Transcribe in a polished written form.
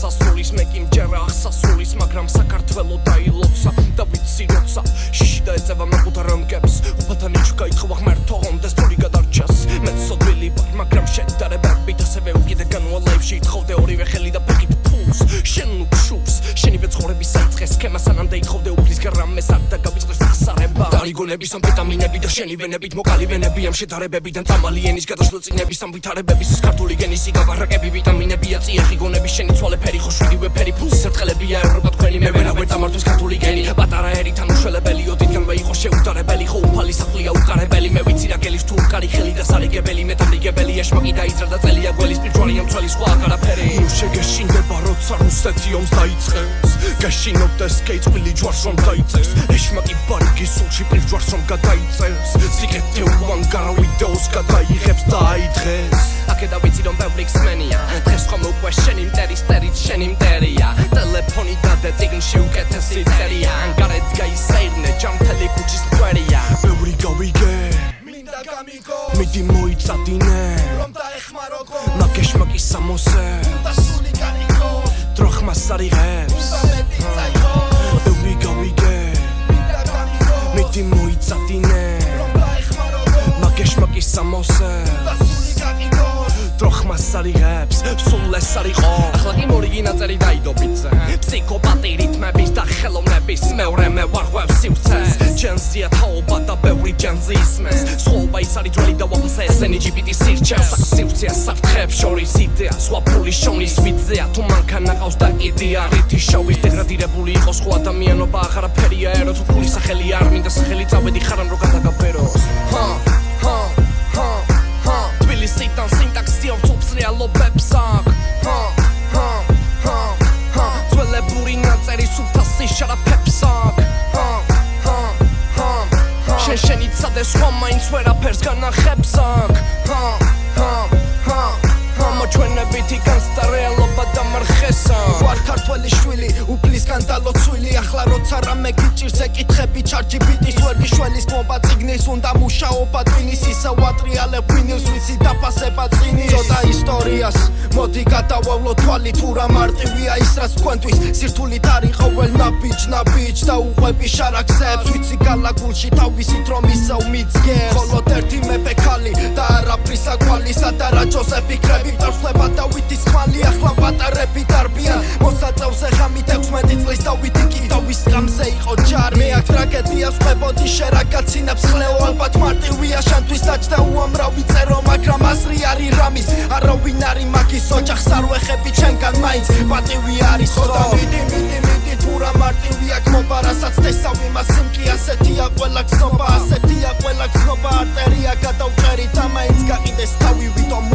სასასრულის მე კი მჯერა ახსასრულის მაგრამ საქართველო დაილოცა და ვიცი როცა შიში დაეწევა მეყუთა რამკებს უფალთა ნიჩი გაითხოვა ღმერთო ონდეს თორი გადარჩას მე სოდვილი ვარ მაგრამ შედარებებით ასევე უკიდე განვალაებში ითხოვდე ორივე ხელი და ფეხით ფულს შენ უქშურს შენივე ცხოვრების საწყეს სქემა სანამდე ითხოვდე უფლის გრამეს არ დაგავიწყდეს ახსარება დარიგონების ამფეტამინები და შენი ვენებით მოკალი ვენები ამ შედარებებიდან წამალი ენის გადაშლა წინების ამ ვითარებების ქართული გენისი გაბარაკები ვიტამინებია წიეხი გონების შენი ცვალე ფერი ხო შვიდივე ფერი ფულს ერთხელებია ევროპა თქვენი მე ვერავე დამართვის ქართული გენი პატარა ერით ანუშველებელი ოდითგანვე იყო შეუდარებელი ხო უფალი სახლია უკარებელი მე ვიცი რა გელის თუ უკარი ხელი და სარიგებელი მე დამრიგებელი ეშმაკი დაიძრა და წელია გველის პირჯვარი ამ თვალი სხვა აღარაფერი შეგეშინდება როცა რუსეთი ომს დაიწყებს გაშინობდეს კეიცვილი ჯვარს რომ დაიწერს ეშმაკი ბარგი სულში პირჯვარს რომ გადაიწერს სიკეთე უანგარა ვიდეოს გადაიღებს და აიდღეს აქედა ვიცი რომ ბევრი ხსმენია დღეს ხომ უკვე შენი მტერის ტერიც შენი მტერია ტელეფონი დადე წიგნში უკეთესი წერია ანგარეთ გაისაირნე ჯამთელი ქუჩის მკვერია ბევრი გავიგე მინდა გამიგო მიდი მოიწადინე რომ დაეხმარო გო მაგეშმაკი სამოსე და სული განიგო დროხმას არიღებს ბევრი გავიგე მინდა გამიგო მიდი მოიწადინე რომ დაეხმარო გო მაგეშმაკი სამოსე და სული განიგო დროხმას არიღებს სულ ეს არისო ახლა კი მორიგი ნაწერი დაიდობიძე ფსიქოპატი რითმების და ხელოვნების მეორე მე ვარღვევ სივრცეს ჯენზია თაობა და ბევრი ჯენზი ისმენს სხვაობა ის არის ძველი და ვაფასე ესენი GPT სირჩევს სივრცეა საფრთხეებს შორის იდეა სხვა ფული შონის ვიძეა თუ მანქანა ყავს და იდეა რითი შოვის დეგრადირებული იყოს ხო ადამიანობა აღარაფერია ერო თუ ფული სახელი არ მინდა სახელი წავედი ხარამ რო გადაგაბეროს თბილისიდან სინტაქსი ავწობს რეალობებს აქ ძველებური ნაწერი სუფთასი შარაფებს აქ შენი ცადე სხვა მაინც ვერაფერს განახებს აქ მოჩვენებითი განცდა რეალობა დამარხეს აქ ვარ ქართველი შვილი უფლისგან დალოცვილი ახლა როცა რამე გიჭირს ეკითხები ChatGPT-ს ვერ გიშველის მოვა წიგნის უნდა მუშაობა ტვინის ისე ვატრიალებ ვინილს ვიცი დაფასება წინის ცოტა ისტორიას მოდი გადავავლო თვალი თუ რა მარტივია ის რაც თქვენთვის სირთულით არ იყოველნაბიჯ და უყვები შარაგზებს ვიცი გალაგულში თავისით რომ ისევ მიძგებს ხოლოდ ერთი მეფე ქალი და არაფრის აკვალი სადარა ჯოსეფი კრები წავსლება და ვითის ხმალი ახლა პატარები დარბიან მოსაწევზე ღამით 16 წლის და ვითი კი დავის გამზე იყო ჯარი მე აქ ტრაგედიას ხვებოდი შერაგაცინებს ხლეო ალბათ მარტივია შანთვის დაჭდა უამრავი წერო მაგრამ აზრი არის რამის არავინ არის მაგის ოჯახს არ ვეხები ჩვენგან მაინც პატივი არის და მიდი თუ რა მარტივია გმობა რასაც տեսავ იმას სიმკი ასეთია ყველა გზნობა ასეთია ყველა გზნობა არტერია გადავჭერი და მაინც გაყიდეს თავი ვიტომ